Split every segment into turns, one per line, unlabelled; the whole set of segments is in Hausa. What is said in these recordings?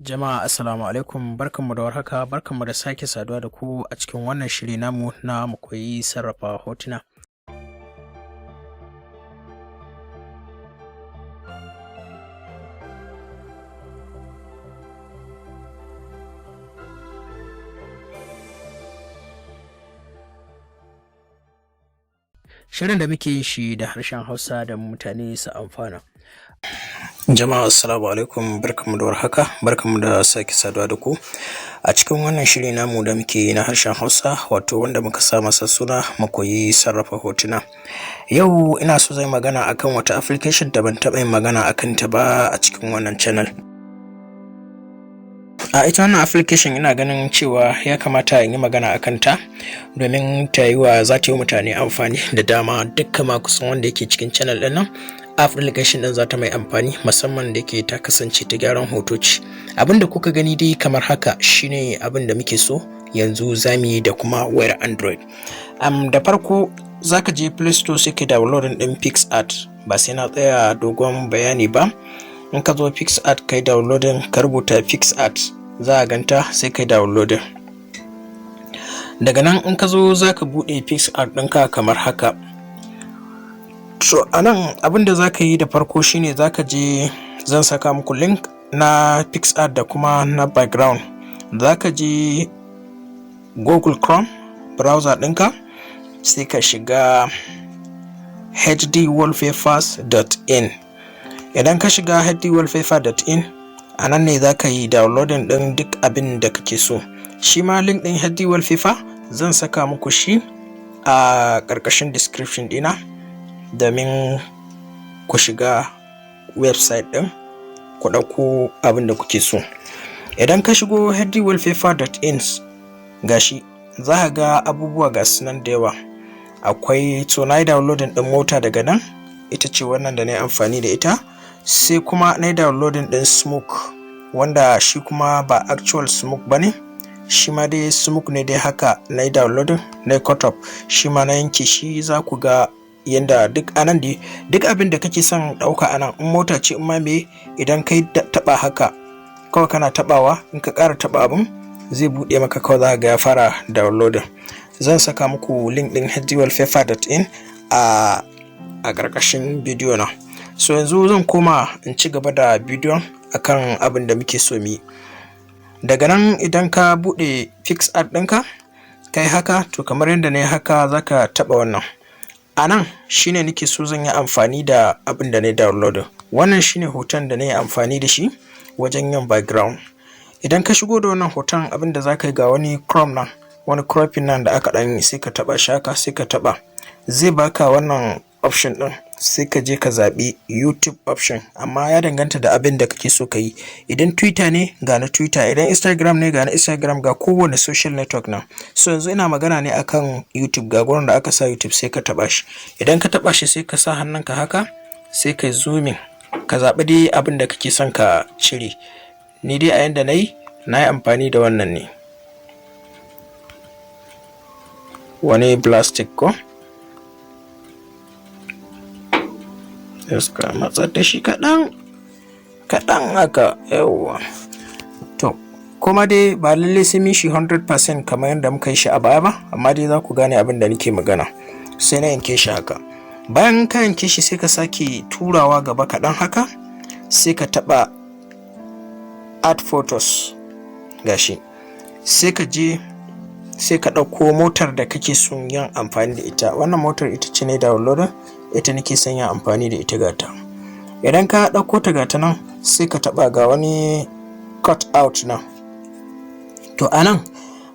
Jama'a assalamu alaikum, barkanmu da warhaka, barkanmu da sake saduwa da ku a cikin wannan shiri namu na mu koyi sarrafa hotuna. Shirin da muke yin shi da harshen Hausa da mutane su amfana. Jama'a assalamu alaikum, barkanmu da warhaka, barkanmu da sake saduwa da ku a cikin wannan shiri namu da muke yi na harshen Hausa, wato wanda muka sa masa suna mu koyi sarrafa hotuna. Yau ina so zai magana akan wata application da ban taɓa yin magana akan ta ba a cikin wannan channel. A ita wannan application ina ganin cewa ya kamata in yi magana akan ta domin ta yi wa za ta yi mutane amfani da dama, dukkan ma kusan wanda yake cikin channel ɗin nan application ɗin za ta mai amfani, musamman da yake ta kasance ta gyaran hotoci. Abin da kuka gani dai kamar haka shine abin da muke so yanzu zamu yi da kuma wayar Android. Da farko zaka je Play Store sai ka download ɗin PicsArt, ba sai na tsaya dogon bayani ba. In ka zo PicsArt kai downloading, ka rubuta PicsArt za a ganta sai kai downloading. Daga nan in ka zo zaka buɗe PicsArt ɗinka kamar haka. So anan abin da zaka yi da farko shine zaka je, zan saka muku link na PicsArt da kuma na Baground. Zaka je Google Chrome browser ɗinka sai ka shiga hdwallpapers.in. Idan ka shiga hdwallpaper.in, anan ne zaka yi downloading ɗin duk abin da kake so. Shi ma link ɗin hdwallpaper zan saka muku shi a ƙarƙashin description ɗina domin ku shiga website ɗin ku ɗauko abin da kuke so. Idan ka shigo hdwallpaper.in gashi za ka ga abubuwa ga sunan da yawa. Akwai, to na yi downloading ɗin mota daga nan, ita ce wannan da na yi amfani da ita. Sai kuma na yi downloading ɗin smoke, wanda shi kuma ba actual smoke ba ne, shi ma dai smoke ne dai haka. Na yi downloading, na yi cut up, shi ma na yanke shi. Za ku ga yanda duk anan dai duk abin da kake son ɗauka anan, in mota ce in ma me, idan kai taɓa haka kawai kana taɓawa, in ka ƙara taɓa abin zai buɗe maka, kawai za ga ya fara downloading. Zan saka muku link ɗin hdwallpaper.in a ƙarƙashin bidiyo na. So yanzu zan koma in ci gaba da bidiyon akan abin da muke so mu yi. Daga nan idan ka buɗe PicsArt ɗinka kai haka, to kamar yadda na yi haka zaka taɓa wannan. A nan shine nake so zan yi amfani da abin da na yi downloading. Wannan shine hoton da na yi amfani da shi wajen yin background. Idan ka shigo da wannan hoton, abin da za ka yi, ga wani chrome nan, wani cropping nan da aka ɗan yi, sai ka taɓa shi haka, sai ka taɓa, zai baka wannan option ɗin, sai ka je ka zaɓi YouTube option, amma ya danganta da abin da kake so ka yi. Idan Twitter ne ga na Twitter, idan Instagram ne ga na Instagram, ga kowane social network nan. So yanzu ina magana ne akan YouTube, ga gurin da aka sa YouTube, sai ka taɓa shi. Idan ka taɓa shi sai ka sa hannunka haka, sai ka zooming, ka zaɓi dai abin da kake son ka cire. Ni dai a yanda na yi amfani da wannan ne, wani plastic ko. Ka matsar da shi kaɗan haka, yawwa. To kuma dai ba lalle sai min shi 100% kamar yadda muka yi shi a baya ba, amma dai za ku gane abin da nake magana. Sai na yanke shi haka. Bayan ka yanke shi sai ka sake turawa gaba kaɗan haka, sai ka taɓa add photos, gashi. Sai ka je sai ka ɗauko motar da kake son yin amfani da ita. Wannan motar ita ce ne downloading, ita nake son yin amfani da ita, gata. Idan ka ɗauko ta gata nan, sai ka taɓa ga wani cut out nan. To anan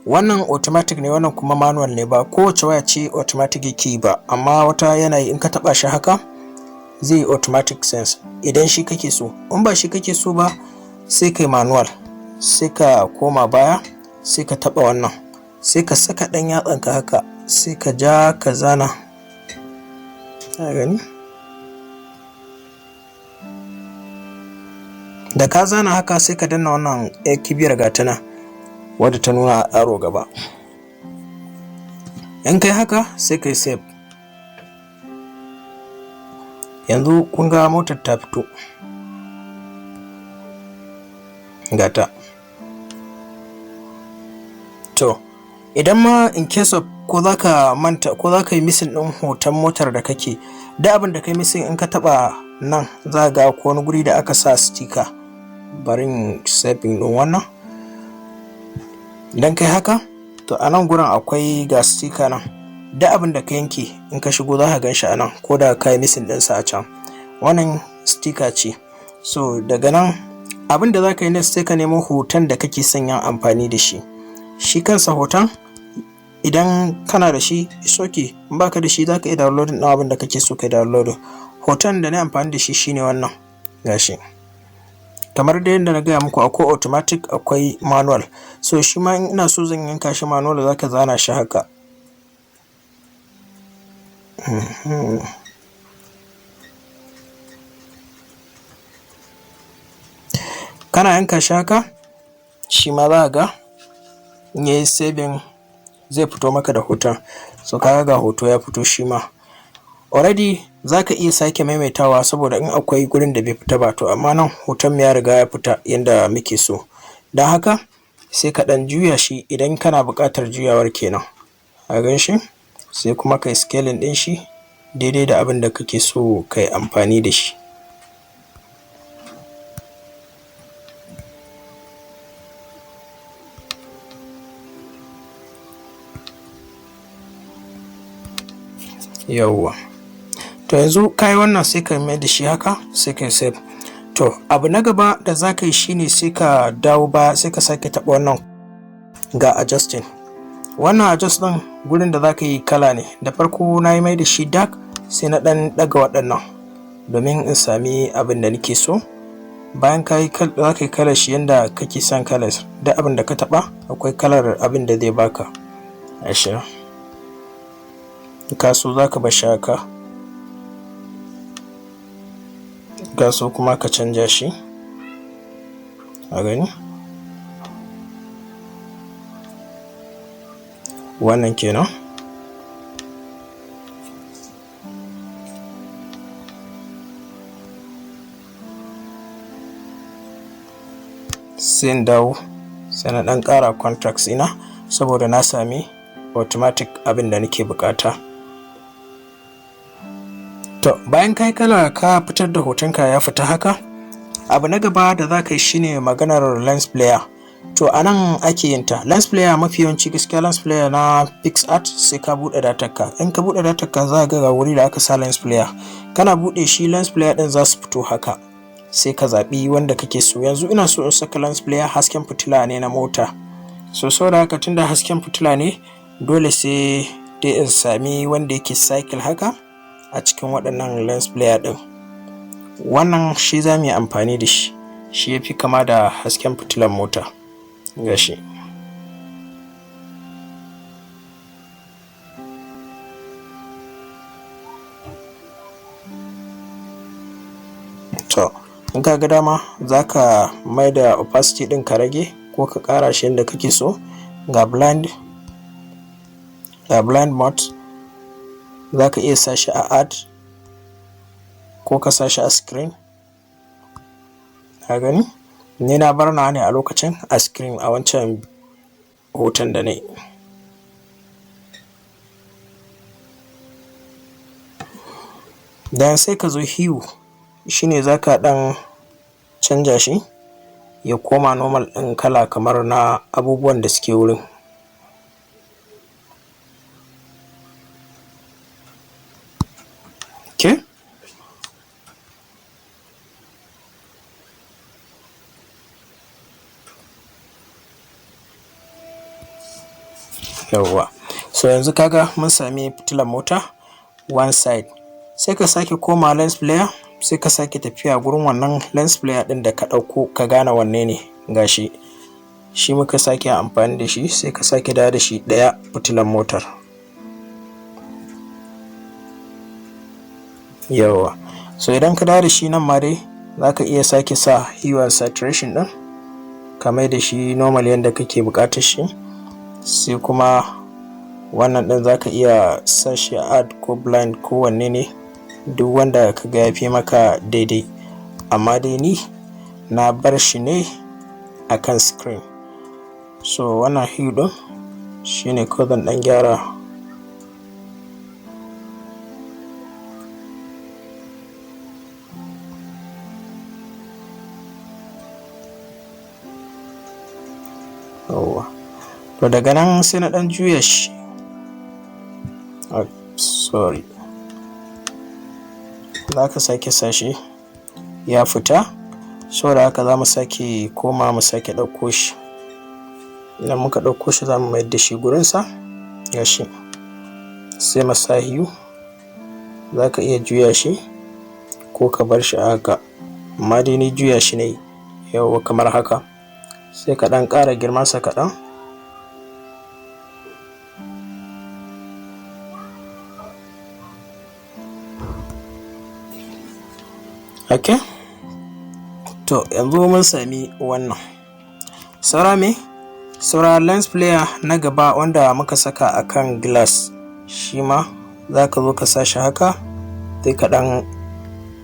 wannan automatic ne, wannan kuma manual ne, ba kowace waya ce automatic yake ba, amma wata yanayi in ka taɓa shi haka zai yi automatic sense idan shi kake so. In ba shi kake so ba sai kai manual, sai ka koma baya, sai ka taɓa wannan, sai ka saka ɗan yatsanka haka, sai ka ja ka zana, gani da ka zana haka, sai ka danna wannan kibiyar gatana wadda ta nuna aro gaba. In kai haka sai kai save. Yanzu kun ga motar ta fito. gata. To idan ma in case of ko zaka manta ko zaka yi missing din hoton motar da kake, da abin da kai missing in ka taba nan za ga ko wani guri da aka sa sticker. Bari in saving din wannan. Idan kai haka to a nan gurin akwai ga sticker nan, da abin da ka yanke in ka shigo za ka gan shi a nan, ko da ka yi missing ɗinsa a can. Wannan sticker ce. So daga nan abin da za ka yi next sai ka nemo hoton da kake son yin amfani da shi. Shi kansa hoton idan kana da shi is okay, in baka da shi za ka iya downloading ɗin abin da kake so ka yi downloading. Hoton da na amfani da shi shine wannan gashi. Kamar da yadda na gaya muku akwai automatic akwai manual. So shi ma in ina so zan yanka shi manual za ka zana shi haka. Kana yanka shi haka shi ma za ga in yayi saving zai fito maka da hoton. So kaga ga hoto ya fito shi ma. Already za ka iya sake maimaitawa saboda in akwai gurin da bai fita ba, to amma nan hoton ya riga ya fita yanda muke so. Don haka sai ka ɗan juya shi idan kana buƙatar juyawar kenan. A gan shi sai kuma kai scaling ɗin shi daidai da abin da kake so kai amfani da shi. Yawwa. To yanzu kai wannan sai ka mai da shi haka sai ka save. To abu na gaba da za ka yi shine sai ka dawo ba sai ka sake taɓa wannan ga adjusting. Wannan adjust ɗin gurin da za ka yi kala ne. Da farko na yi mai da shi dark sai na ɗan ɗaga waɗannan domin in sami abin da nake so. Bayan za ka yi kalar shi yanda kake son kalar, da abin da ka taɓa akwai kalar abin da zai baka. Ashe ka so za ka bar shi haka, ka so kuma ka canja shi. A gani wannan kenan. Sai in dawo sai na ɗan ƙara contrast ina saboda na sami automatic abin da nake buƙata. To bayan kai kala ka fitar da hotonka ya fita haka, abu na gaba da za ka yi shine maganar lens player. To a nan ake yin ta. Lens player mafi yawanci gaskiya lens player na PicsArt sai ka buɗe datarka. In ka buɗe datarka za ka ga wuri da aka sa lens player. Kana buɗe shi lens player ɗin za su fito haka. Sai ka zaɓi wanda kake so. Yanzu ina so in saka lens player hasken fitila ne na mota. So saboda haka tunda hasken fitila ne dole sai dai in sami wanda yake cycle haka a cikin waɗannan lens player ɗin. Wannan shi za mu yi amfani da shi. Shi ya fi kama da hasken fitilan mota. Gashi. To in ka ga dama za ka mai da opacity ɗin ka rage ko ka ƙara shi yadda kake so. Ga blind mode za ka iya sa shi a add ko ka sa shi a screen. Ka gani ni na bar na ne a lokacin a screen a wancan hoton da na yi. Dan sai ka zo hue shine za ka ɗan canja shi ya koma normal ɗin kala kamar na abubuwan da suke wurin. Okay. Yawwa. So yanzu kaga mun sami fitilar mota one side. Sai ka sake koma lens player sai ka sake tafiya gurin wannan lens player ɗin da ka ɗauko ka gane wanne ne. Gashi shi muka sake amfani da shi sai ka sake dawo da shi ɗaya fitilar motar. Yawa. So idan ka dawo da shi nan ma dai za ka iya sake sa hue and saturation ɗin ka mai da shi normal yadda kake buƙatar shi. Sai kuma wannan ɗin za ka iya sa shi add ko blind ko wanne ne, duk wanda ka ga ya fi maka daidai. Amma dai ni na bar shi ne akan screen. So wannan hue din shine ko zan dan gyara. To daga nan sai na dan juya shi. Sorry, za ka sake sashi ya fita, saboda haka za mu sake koma mu sake ɗauko shi. Idan muka ɗauko shi za mu mayar da shi gurinsa. Gashi sai mu sa hue, za ka iya juya shi ko ka bar shi a haka, amma dai ni juya shi ne. Yau kamar haka, sai ka ɗan ƙara girmansa kaɗan. Okay, to yanzu mun sami wannan. Saura me? Saura lens player na gaba wanda muka saka akan glass. Shi ma za ka zo ka sa shi haka, sai ka ɗan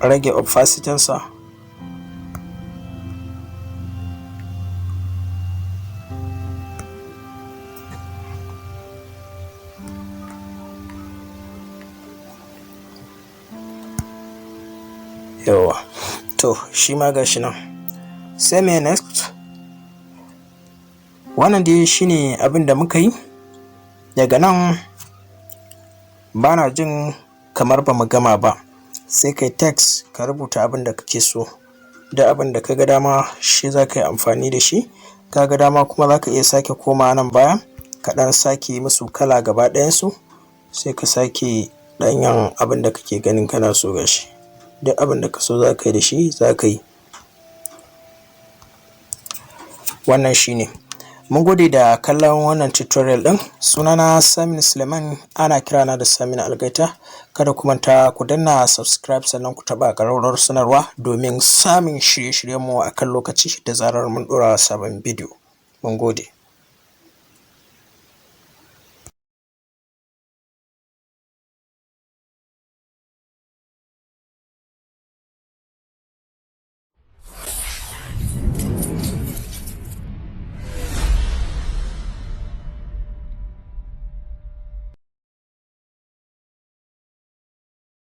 rage opacity sa. Yawa, to shi ma gashi nan. Sai me next? Wannan dai shine abin da muka yi. Daga nan bana jin kamar ba mu gama ba. Sai kai text ka rubuta abin da kake so, da abin da kaga dama shi za ka yi amfani da shi. Kaga dama kuma za ka iya sake koma nan baya ka dan sake musu kala gaba ɗayansu, sai ka sake ɗanyen abin da kake ganin kana so gashi. Duk abin da ka so za ka yi da shi za ka yi. Wannan shine. Mun gode da kallon wannan tutorial ɗin. Sunana Saminu Suleiman, ana kirana da Saminu Algaita. Kada ku manta ku danna subscribe sannan ku taɓa ƙararrawar sanarwa domin samun shirye-shiryenmu a kan lokaci da zarar mun ɗora sabon bidiyo. Mun gode.